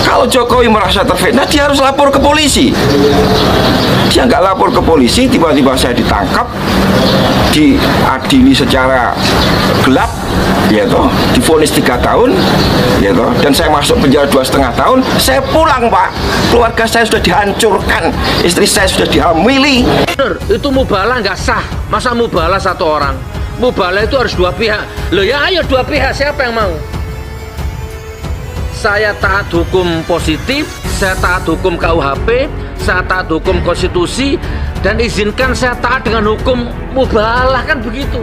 Kalau Jokowi merasa terfitnah, dia harus lapor ke polisi. Dia nggak lapor ke polisi, tiba-tiba saya ditangkap, diadili secara gelap, ya toh, divonis 3 tahun, ya toh, dan saya masuk penjara 2,5 tahun. Saya pulang, Pak. Keluarga saya sudah dihancurkan, istri saya sudah dihamili. Bener, itu mubalah nggak sah. Masa mubalah 1 orang? Mubalah itu harus 2 pihak. Loh ya ayo 2 pihak, siapa yang mau? Saya taat hukum positif, saya taat hukum KUHP, saya taat hukum konstitusi, dan izinkan saya taat dengan hukum mubalah, kan begitu.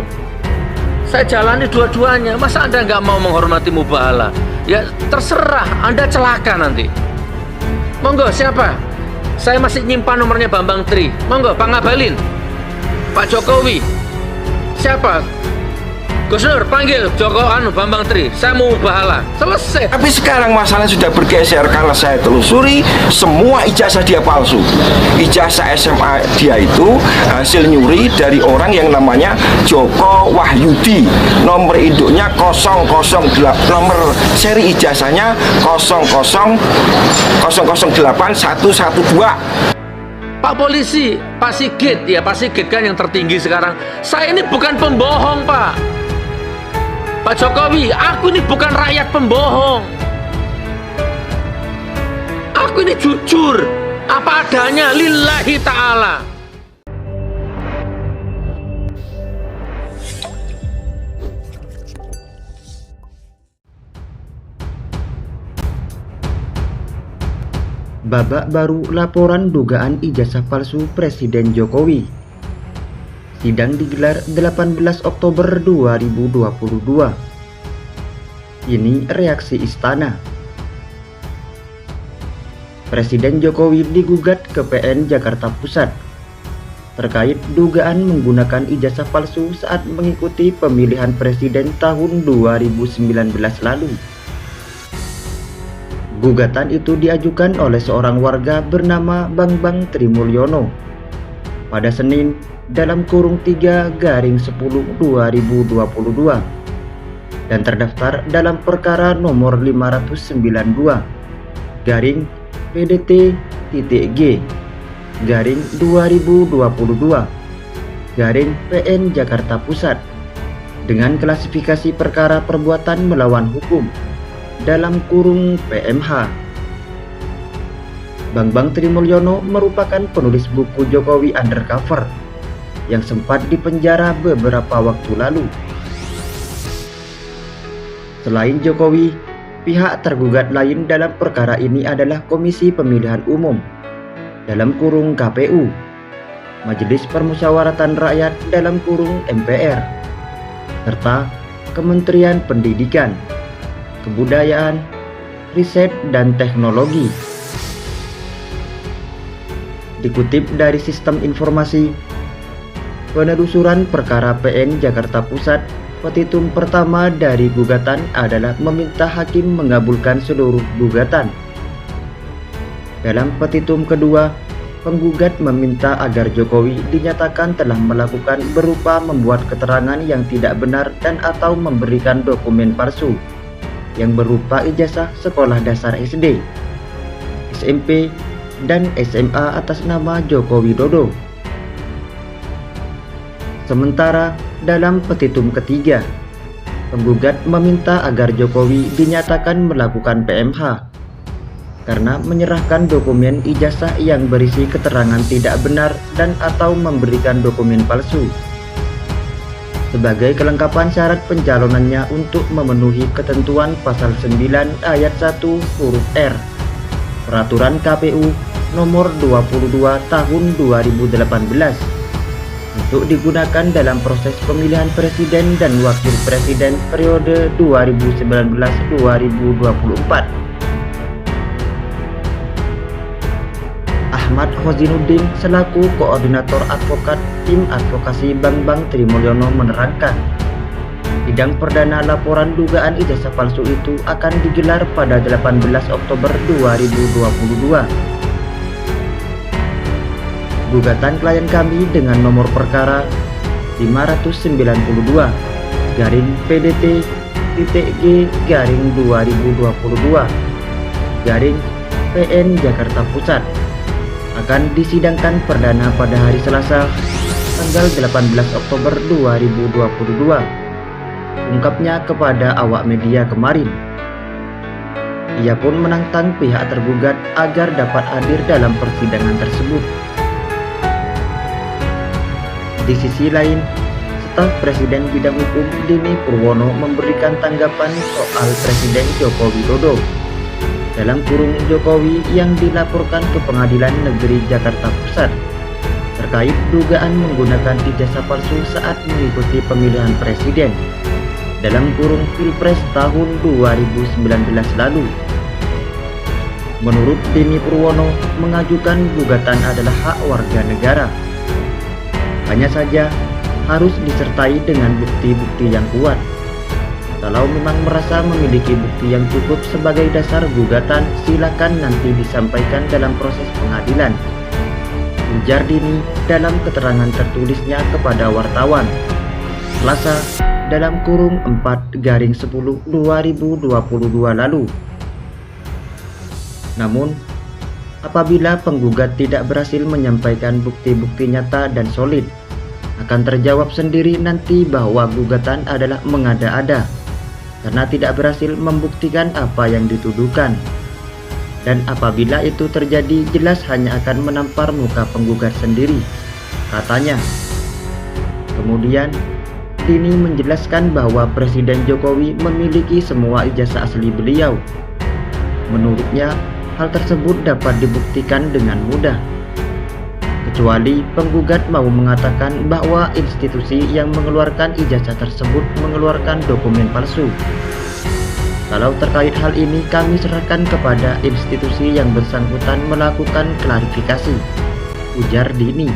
Saya jalani dua-duanya. Masa Anda nggak mau menghormati mubalah? Ya terserah, Anda celaka nanti. Monggo, siapa? Saya masih nyimpan nomornya Bambang Tri. Monggo, Pak Ngabalin, Pak Jokowi. Siapa? Gus Nur, panggil Bambang Tri. Saya mau mubahalah. Selesai. Tapi sekarang masalah sudah bergeser karena saya telusuri semua ijazah dia palsu. Ijazah SMA dia itu hasil nyuri dari orang yang namanya Joko Wahyudi. Nomor induknya 008, nomor seri ijazahnya 0081112. Pak Polisi, Pak Sigit, ya Pak Sigit kan yang tertinggi sekarang. Saya ini bukan pembohong, Pak. Pak Jokowi, aku ini bukan rakyat pembohong. Aku ini jujur, apa adanya, lillahi ta'ala. Babak baru laporan dugaan ijazah palsu Presiden Jokowi. Sidang digelar 18 Oktober 2022. Ini reaksi istana. Presiden Jokowi digugat ke PN Jakarta Pusat terkait dugaan menggunakan ijazah palsu saat mengikuti pemilihan presiden tahun 2019 lalu. Gugatan itu diajukan oleh seorang warga bernama Bambang Trimulyono pada Senin dalam kurung 3/10/2022 dan terdaftar dalam perkara nomor 592-PDT-G/2022-PN Jakarta Pusat dengan klasifikasi perkara perbuatan melawan hukum dalam kurung PMH. Bambang Trimulyono merupakan penulis buku Jokowi Undercover yang sempat dipenjara beberapa waktu lalu. Selain Jokowi, pihak tergugat lain dalam perkara ini adalah Komisi Pemilihan Umum dalam kurung KPU, Majelis Permusyawaratan Rakyat dalam kurung MPR, serta Kementerian Pendidikan, Kebudayaan, Riset dan Teknologi. Dikutip dari Sistem Informasi Penelusuran Perkara PN Jakarta Pusat, petitum pertama dari gugatan adalah meminta hakim mengabulkan seluruh gugatan. Dalam petitum kedua, penggugat meminta agar Jokowi dinyatakan telah melakukan berupa membuat keterangan yang tidak benar dan atau memberikan dokumen palsu yang berupa ijazah sekolah dasar SD, SMP, dan SMA atas nama Joko Widodo. Sementara dalam petitum ketiga, penggugat meminta agar Jokowi dinyatakan melakukan PMH karena menyerahkan dokumen ijazah yang berisi keterangan tidak benar dan atau memberikan dokumen palsu sebagai kelengkapan syarat pencalonannya untuk memenuhi ketentuan pasal 9 ayat 1 huruf R Peraturan KPU nomor 22 tahun 2018 untuk digunakan dalam proses pemilihan presiden dan wakil presiden periode 2019-2024. Ahmad Hozinuddin selaku koordinator advokat tim advokasi Bambang Trimulyono menerangkan, sidang perdana laporan dugaan ijazah palsu itu akan digelar pada 18 Oktober 2022. Gugatan klien kami dengan nomor perkara 592/PDT-G/2022 PN Jakarta Pusat akan disidangkan perdana pada hari Selasa, tanggal 18 Oktober 2022. Ungkapnya kepada awak media kemarin. Ia pun menantang pihak tergugat agar dapat hadir dalam persidangan tersebut. Di sisi lain, staf Presiden Bidang Hukum Dini Purwono memberikan tanggapan soal Presiden Joko Widodo dalam kurung Jokowi yang dilaporkan ke Pengadilan Negeri Jakarta Pusat terkait dugaan menggunakan ijazah palsu saat mengikuti pemilihan presiden dalam kurung Pilpres tahun 2019 lalu. Menurut Dini Purwono, mengajukan gugatan adalah hak warga negara. Hanya saja harus disertai dengan bukti-bukti yang kuat. Kalau memang merasa memiliki bukti yang cukup sebagai dasar gugatan, silakan nanti disampaikan dalam proses pengadilan, ujar Dini dalam keterangan tertulisnya kepada wartawan Selasa dalam kurung 4/10/2022 lalu. Namun, apabila penggugat tidak berhasil menyampaikan bukti-bukti nyata dan solid, akan terjawab sendiri nanti bahwa gugatan adalah mengada-ada karena tidak berhasil membuktikan apa yang dituduhkan. Dan apabila itu terjadi, jelas hanya akan menampar muka penggugat sendiri, katanya. Kemudian, Dini menjelaskan bahwa Presiden Jokowi memiliki semua ijazah asli beliau. Menurutnya, hal tersebut dapat dibuktikan dengan mudah. Kecuali penggugat mau mengatakan bahwa institusi yang mengeluarkan ijazah tersebut mengeluarkan dokumen palsu. Kalau terkait hal ini, kami serahkan kepada institusi yang bersangkutan melakukan klarifikasi, ujar Dini.